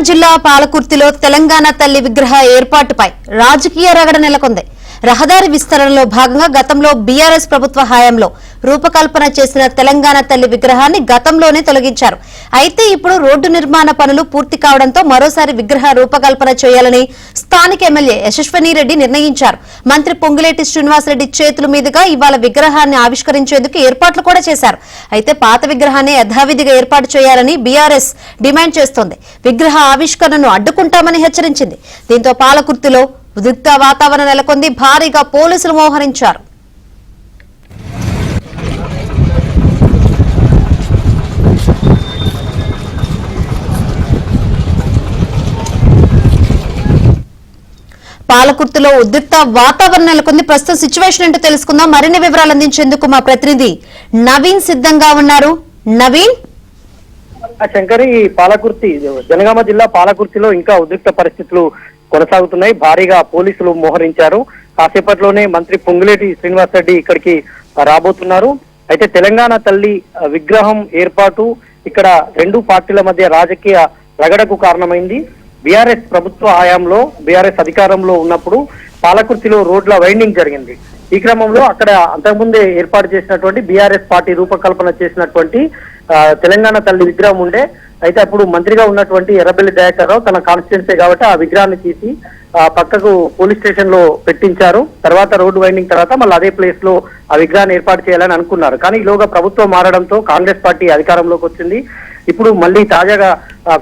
జిల్లా పాలకుర్తిలో తెలంగాణ తల్లి విగ్రహ ఏర్పాటుపై రాజకీయ రగడ నెలకొంది. రహదారి విస్తరణలో భాగంగా గతంలో బీఆర్ఎస్ ప్రభుత్వ హయాంలో రూపకల్పన చేసిన తెలంగాణ తల్లి విగ్రహాన్ని గతంలోనే తొలగించారు. అయితే ఇప్పుడు రోడ్డు నిర్మాణ పనులు పూర్తి కావడంతో మరోసారి విగ్రహ రూపకల్పన చేయాలని స్థానిక ఎమ్మెల్యే యశస్విని రెడ్డి నిర్ణయించారు. మంత్రి పొంగులేటి శ్రీనివాసరెడ్డి చేతుల మీదుగా ఇవాళ విగ్రహాన్ని ఆవిష్కరించేందుకు ఏర్పాట్లు కూడా చేశారు. అయితే పాత విగ్రహాన్ని యథావిధిగా ఏర్పాటు చేయాలని బీఆర్ఎస్ డిమాండ్ చేస్తోంది. విగ్రహ ఆవిష్కరణను అడ్డుకుంటామని హెచ్చరించింది. దీంతో పాలకుర్తిలో ఉద్రిక్త వాతావరణం నెలకొంది. భారీగా పోలీసులు మోహరించారు. పాలకుర్తిలో ఉద్రిక్త వాతావరణం నెలకొంది. ప్రస్తుత సిచ్యువేషన్ ఏంటో తెలుసుకుందాం. మరిన్ని వివరాలు అందించేందుకు మా ప్రతినిధి నవీన్ సిద్ధంగా ఉన్నారు. నవీన్, శంకరి, పాలకుర్తి జనగామ జిల్లా పాలకుర్తిలో ఇంకా ఉద్రిక్త పరిస్థితులు కొనసాగుతున్నాయి. భారీగా పోలీసులు మోహరించారు. కాసేపట్లోనే మంత్రి పొంగులేటి శ్రీనివాసరెడ్డి ఇక్కడికి రాబోతున్నారు. అయితే తెలంగాణ తల్లి విగ్రహం ఏర్పాటు ఇక్కడ రెండు పార్టీల మధ్య రాజకీయ రగడకు కారణమైంది. బీఆర్ఎస్ ప్రభుత్వ హయాంలో బీఆర్ఎస్ అధికారంలో ఉన్నప్పుడు పాలకుర్తిలో రోడ్ల వైండింగ్ జరిగింది. ఈ క్రమంలో అక్కడ అంతకుముందే ఏర్పాటు చేసినటువంటి బీఆర్ఎస్ పార్టీ రూపకల్పన చేసినటువంటి తెలంగాణ తల్లి విగ్రహం ఉండే. అయితే అప్పుడు మంత్రిగా ఉన్నటువంటి ఎర్రబెల్లి దయాకర్ రావు తన కాన్స్టిట్యున్సీ కాబట్టి ఆ విగ్రహాన్ని తీసి పక్కకు పోలీస్ స్టేషన్ లో పెట్టించారు. తర్వాత రోడ్డు వైండింగ్ తర్వాత మళ్ళీ అదే ప్లేస్ లో ఆ విగ్రహాన్ని ఏర్పాటు చేయాలని అనుకున్నారు. కానీ ఈలోగా ప్రభుత్వం మారడంతో కాంగ్రెస్ పార్టీ అధికారంలోకి వచ్చింది. ఇప్పుడు మళ్ళీ తాజాగా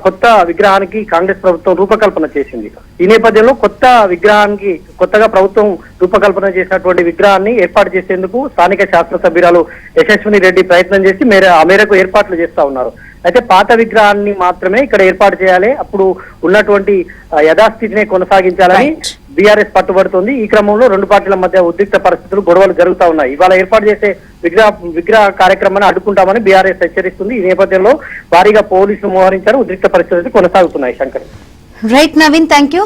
కొత్త విగ్రహానికి కాంగ్రెస్ ప్రభుత్వం రూపకల్పన చేసింది. ఈ నేపథ్యంలో కొత్త విగ్రహానికి కొత్తగా ప్రభుత్వం రూపకల్పన చేసినటువంటి విగ్రహాన్ని ఏర్పాటు చేసేందుకు స్థానిక శాసనసభ్యురాలు యశస్విని రెడ్డి ప్రయత్నం చేసి ఆ మేరకు ఏర్పాట్లు చేస్తా ఉన్నారు. అయితే పాత విగ్రహాన్ని మాత్రమే ఇక్కడ ఏర్పాటు చేయాలి, అప్పుడు ఉన్నటువంటి యథాస్థితినే కొనసాగించాలని బీఆర్ఎస్ పట్టుబడుతుంది. ఈ క్రమంలో రెండు పార్టీల మధ్య ఉద్రిక్త పరిస్థితులు, గొడవలు జరుగుతా ఉన్నాయి. ఇవాళ ఏర్పాటు చేసే విగ్రహ కార్యక్రమాన్ని అడ్డుకుంటామని బీఆర్ఎస్ హెచ్చరిస్తుంది. ఈ నేపథ్యంలో భారీగా పోలీసులు మోహరించారు. ఉద్రిక్త పరిస్థితులు కొనసాగుతున్నాయి. Shankar, right Naveen, thank you.